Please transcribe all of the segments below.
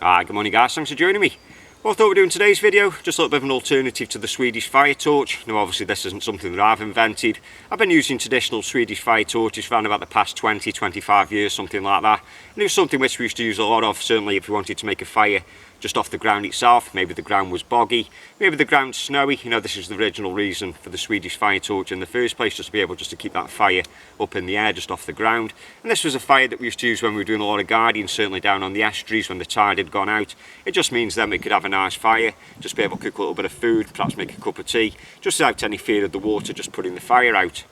Hi, good morning guys, thanks for joining me. What I thought we'd do in today's video, just a little bit of an alternative to the Swedish fire torch. Now obviously this isn't something that I've invented. I've been using traditional Swedish fire torches for around about the past 20-25 years, something like that. And it was something which we used to use a lot of, certainly if we wanted to make a fire just off the ground itself. Maybe the ground was boggy, maybe the ground's snowy. You know, this is the original reason for the Swedish fire torch in the first place, just to be able to keep that fire up in the air, just off the ground. And this was a fire that we used to use when we were doing a lot of guarding, certainly down on the estuaries when the tide had gone out. It just means then we could have a nice fire, just be able to cook a little bit of food, perhaps make a cup of tea, just without any fear of the water just putting the fire out.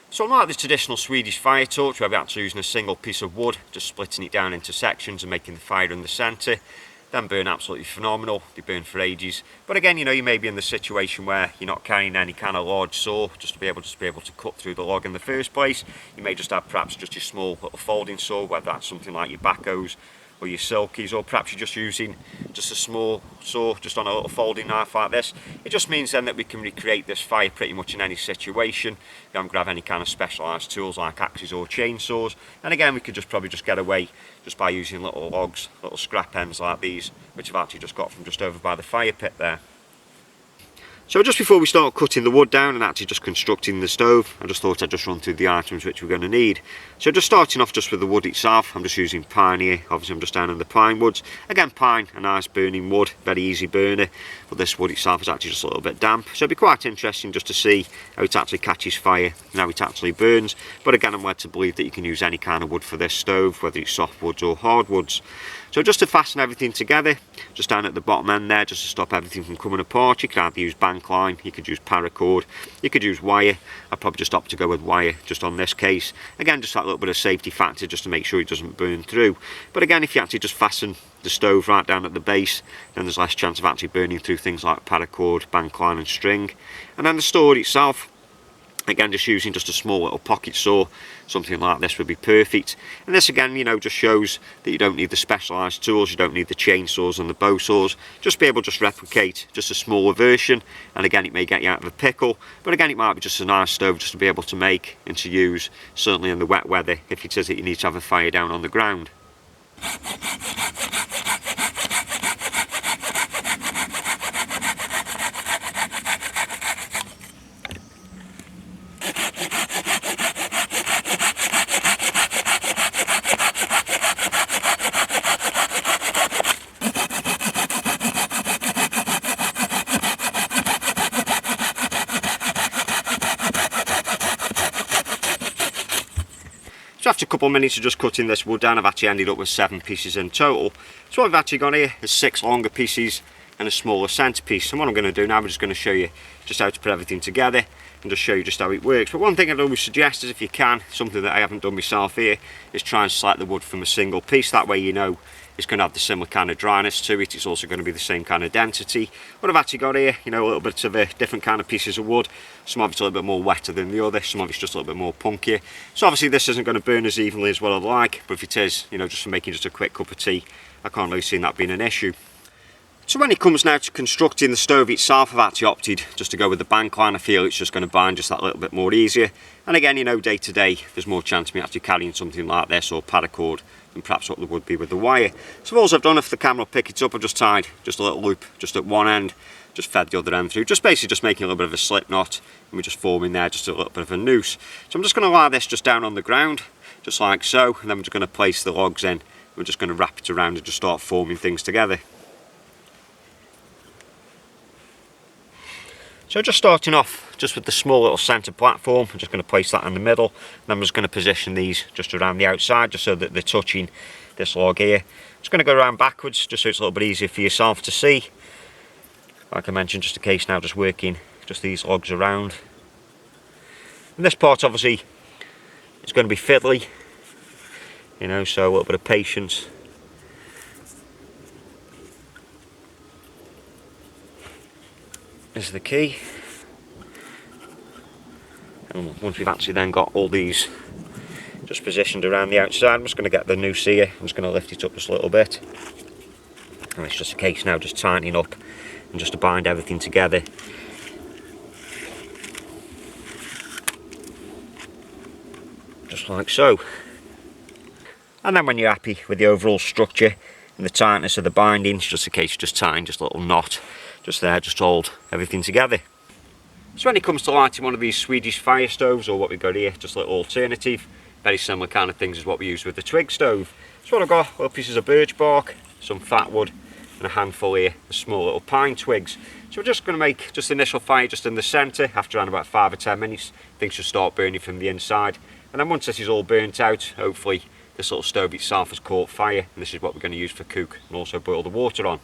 So unlike the traditional Swedish fire torch, where we're actually using a single piece of wood, just splitting it down into sections and making the fire in the centre, them burn absolutely phenomenal. They burn for ages. But again, you know, you may be in the situation where you're not carrying any kind of large saw just to be able to cut through the log in the first place. You may just have perhaps just your small little folding saw, whether that's something like your backhoes or your silkies, or perhaps you're just using just a small saw just on a little folding knife like this. It just means then that we can recreate this fire pretty much in any situation. We don't grab any kind of specialised tools like axes or chainsaws, and again we could just probably just get away just by using little logs, little scrap ends like these, which I've actually just got from just over by the fire pit there. So just before we start cutting the wood down and actually just constructing the stove, I just thought I'd just run through the items which we're going to need. So just starting off just with the wood itself, I'm just using pine here. Obviously I'm just down in the pine woods. Again, pine, a nice burning wood, very easy burner, but this wood itself is actually just a little bit damp. So it'll be quite interesting just to see how it actually catches fire and how it actually burns. But again, I'm led to believe that you can use any kind of wood for this stove, whether it's soft woods or hard woods. So just to fasten everything together, just down at the bottom end there, just to stop everything from coming apart, you could either use bank line, you could use paracord, you could use wire. I'd probably just opt to go with wire just on this case. Again, just that little bit of safety factor just to make sure it doesn't burn through. But again, if you actually just fasten the stove right down at the base, then there's less chance of actually burning through things like paracord, bank line and string. And then the store itself, again, just using just a small little pocket saw, something like this would be perfect. And this again, you know, just shows that you don't need the specialised tools, you don't need the chainsaws and the bow saws. Just be able to just replicate just a smaller version, and again it may get you out of a pickle, but again it might be just a nice stove just to be able to make and to use, certainly in the wet weather, if it is that you need to have a fire down on the ground. So after a couple of minutes of just cutting this wood down, I've actually ended up with 7 pieces in total. So what I've actually got here is 6 longer pieces and a smaller centrepiece. And what I'm going to do now, I'm just going to show you just how to put everything together and just show you just how it works. But one thing I'd always suggest is, if you can, something that I haven't done myself here, is try and select the wood from a single piece. That way you know it's going to have the similar kind of dryness to it. It's also going to be the same kind of density. What I've actually got here, you know, a little bit of different kind of pieces of wood. Some of it's a little bit more wetter than the other, some of it's just a little bit more punkier. So obviously this isn't going to burn as evenly as what I'd like, but if it is, you know, just for making just a quick cup of tea, I can't really see that being an issue. So when it comes now to constructing the stove itself, I've actually opted just to go with the bank line. I feel it's just going to bind just that little bit more easier. And again, you know, day to day, there's more chance of me actually carrying something like this or paracord than perhaps what there would be with the wire. So all I've done, if the camera will pick it up, I've just tied just a little loop just at one end, just fed the other end through, just basically just making a little bit of a slip knot, and we're just forming there just a little bit of a noose. So I'm just going to lie this just down on the ground, just like so, and then we're just going to place the logs in. We're just going to wrap it around and just start forming things together. So just starting off just with the small little centre platform, I'm just going to place that in the middle, and I'm just going to position these just around the outside, just so that they're touching this log here. Just going to go around backwards, just so it's a little bit easier for yourself to see. Like I mentioned, just a case now just working just these logs around. And this part obviously is going to be fiddly, you know, so a little bit of patience. Is the key. And once we've actually then got all these just positioned around the outside, I'm just going to get the noose here, I'm just going to lift it up just a little bit, and it's just a case now just tightening up and just to bind everything together. Just like so. And then when you're happy with the overall structure, and the tightness of the bindings, just in case, just tying just a little knot just there, just to hold everything together. So when it comes to lighting one of these Swedish fire stoves, or what we've got here, just a little alternative, very similar kind of things as what we use with the Twig Stove. So what I've got, little pieces of birch bark, some fat wood, and a handful here of small little pine twigs. So we're just going to make just the initial fire just in the centre. After around about 5 or 10 minutes, things should start burning from the inside. And then once this is all burnt out, hopefully this little stove itself has caught fire, and this is what we're going to use for cook and also boil the water on.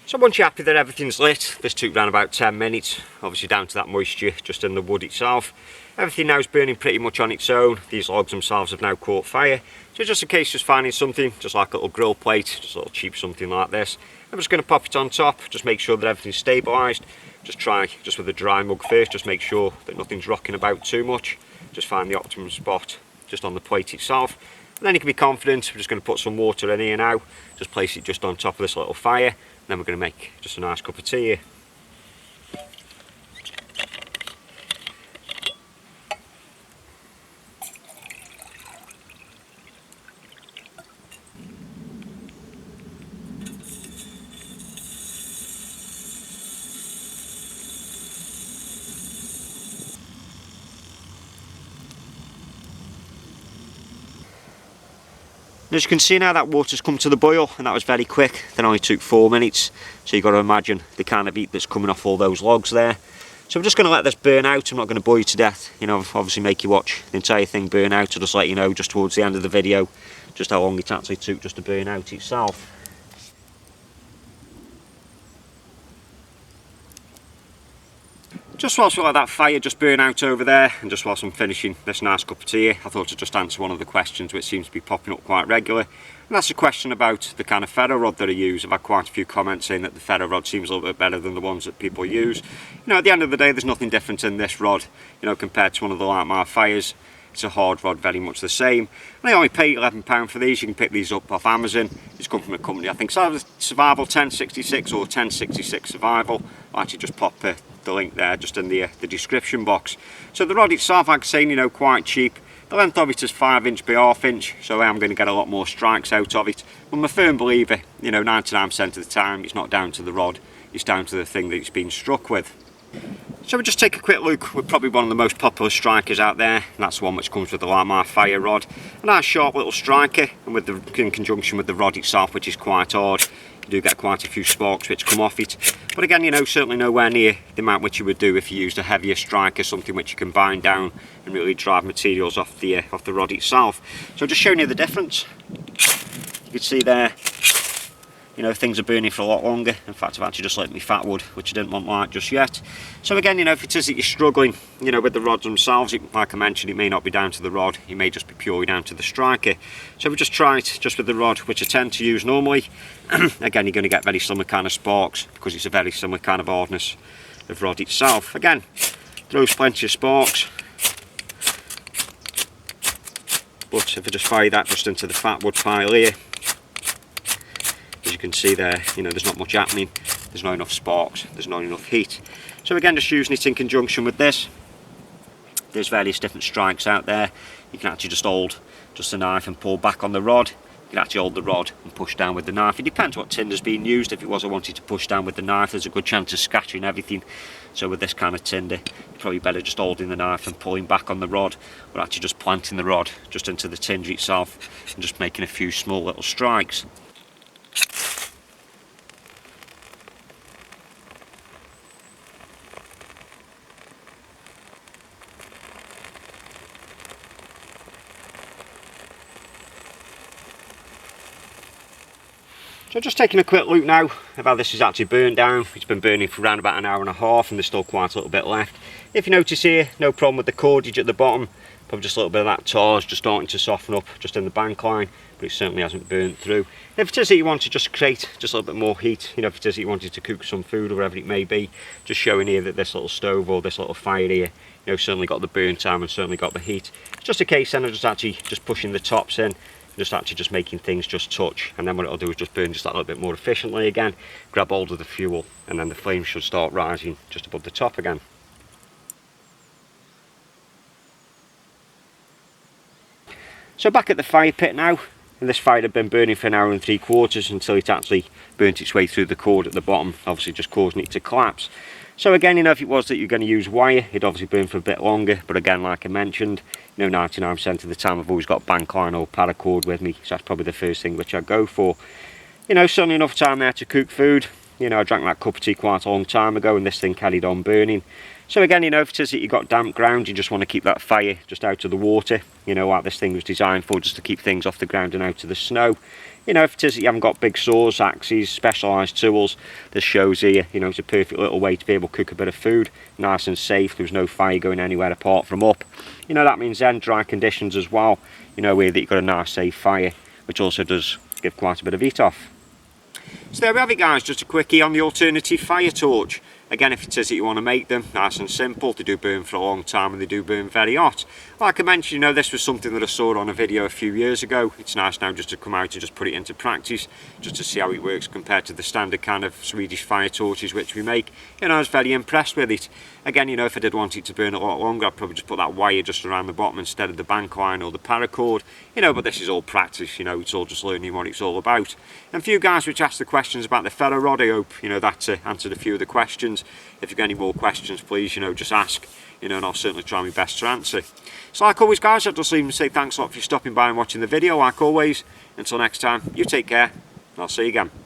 So once you're happy that everything's lit, this took around about 10 minutes, obviously down to that moisture just in the wood itself. Everything now is burning pretty much on its own. These logs themselves have now caught fire. So just in case, just finding something, just like a little grill plate, just a little cheap something like this. I'm just going to pop it on top, just make sure that everything's stabilised. Just try, just with a dry mug first, just make sure that nothing's rocking about too much. Just find the optimum spot just on the plate itself. And then you can be confident. We're just going to put some water in here now, just place it just on top of this little fire. Then we're going to make just a nice cup of tea here. As you can see now, that water's come to the boil, and that was very quick. That only took 4 minutes, so you've got to imagine the kind of heat that's coming off all those logs there. So I'm just going to let this burn out. I'm not going to bore you to death, you know, obviously make you watch the entire thing burn out. I'll just let you know just towards the end of the video just how long it actually took just to burn out itself. Just whilst we let that fire just burn out over there, and just whilst I'm finishing this nice cup of tea, I thought I'd just answer one of the questions which seems to be popping up quite regularly. And that's a question about the kind of ferro rod that I use. I've had quite a few comments saying that the ferro rod seems a little bit better than the ones that people use. You know, at the end of the day, there's nothing different in this rod, you know, compared to one of the Lima Fires. It's a hard rod, very much the same. And I only paid £11 for these. You can pick these up off Amazon. It's come from a company, I think, Survival 1066 or 1066 Survival. I'll actually just pop the link there just in the description box. So the rod itself, like I say, you know, quite cheap. The length of it is 5 inch by ½ inch, so I am going to get a lot more strikes out of it. I'm a firm believer, you know, 99% of the time, it's not down to the rod, it's down to the thing that it's been struck with. So we'll just take a quick look. We're probably one of the most popular strikers out there, and that's the one which comes with the Lima Fire Rod. A nice sharp little striker, and with in conjunction with the rod itself, which is quite hard, you do get quite a few sparks which come off it. But again, you know, certainly nowhere near the amount which you would do if you used a heavier striker, something which you can bind down and really drive materials off the rod itself. So just showing you the difference. You can see there, you know, things are burning for a lot longer. In fact, I've actually just lit my fat wood, which I didn't want light just yet. So again, you know, if it is that you're struggling, you know, with the rods themselves, like I mentioned, it may not be down to the rod, it may just be purely down to the striker. So we just try it just with the rod, which I tend to use normally. Again, you're going to get very similar kind of sparks, because it's a very similar kind of hardness of rod itself. Again, throws plenty of sparks. But if I just fire that just into the fat wood pile here, as you can see there, you know, there's not much happening, there's not enough sparks, there's not enough heat. So again, just using it in conjunction with this, there's various different strikes out there. You can actually just hold just the knife and pull back on the rod. You can actually hold the rod and push down with the knife. It depends what tinder's being used. If it was I wanted to push down with the knife, there's a good chance of scattering everything. So with this kind of tinder, you're probably better just holding the knife and pulling back on the rod, or actually just planting the rod just into the tinder itself and just making a few small little strikes. So just taking a quick look now of how this is actually burnt down. It's been burning for around about an hour and a half, and there's still quite a little bit left. If you notice here, no problem with the cordage at the bottom. Probably just a little bit of that tar is just starting to soften up just in the bank line, but it certainly hasn't burnt through. If it is that you want to just create just a little bit more heat, you know, if it is that you wanted to cook some food or whatever it may be, just showing here that this little stove or this little fire here, you know, certainly got the burn time and certainly got the heat. It's just a case then of just pushing the tops in, just making things just touch, and then what it'll do is just burn just that little bit more efficiently again, grab hold of the fuel, and then the flames should start rising just above the top again. So back at the fire pit now, and this fire had been burning for an hour and 3/4 until it actually burnt its way through the cord at the bottom, obviously just causing it to collapse. So again, you know, if it was that you're going to use wire, it'd obviously burn for a bit longer, but again, like I mentioned, you know, 99% of the time I've always got bank line or paracord with me, so that's probably the first thing which I go for. You know, certainly enough time there to cook food. You know, I drank that cup of tea quite a long time ago and this thing carried on burning. So again, you know, if it is that you've got damp ground, you just want to keep that fire just out of the water, you know, like this thing was designed for, just to keep things off the ground and out of the snow. You know, if it is that you haven't got big saws, axes, specialised tools, this shows here, you know, it's a perfect little way to be able to cook a bit of food, nice and safe. There's no fire going anywhere apart from up. You know, that means then dry conditions as well, you know, where that you've got a nice safe fire, which also does give quite a bit of heat off. So there we have it guys, just a quickie on the alternative fire torch. Again, if it is that you want to make them, nice and simple, they do burn for a long time and they do burn very hot. Like I mentioned, you know, this was something that I saw on a video a few years ago. It's nice now just to come out and just put it into practice, just to see how it works compared to the standard kind of Swedish fire torches which we make. You know, I was very impressed with it. Again, you know, if I did want it to burn a lot longer, I'd probably just put that wire just around the bottom instead of the bank line or the paracord. You know, but this is all practice, you know, it's all just learning what it's all about. And for you guys which asked the questions about the ferro rod, I hope, you know, that answered a few of the questions. If you've got any more questions, please, you know, just ask, you know, and I'll certainly try my best to answer. So like always guys, I'll just leave and say thanks a lot for stopping by and watching the video. Like always, until next time, you take care, and I'll see you again.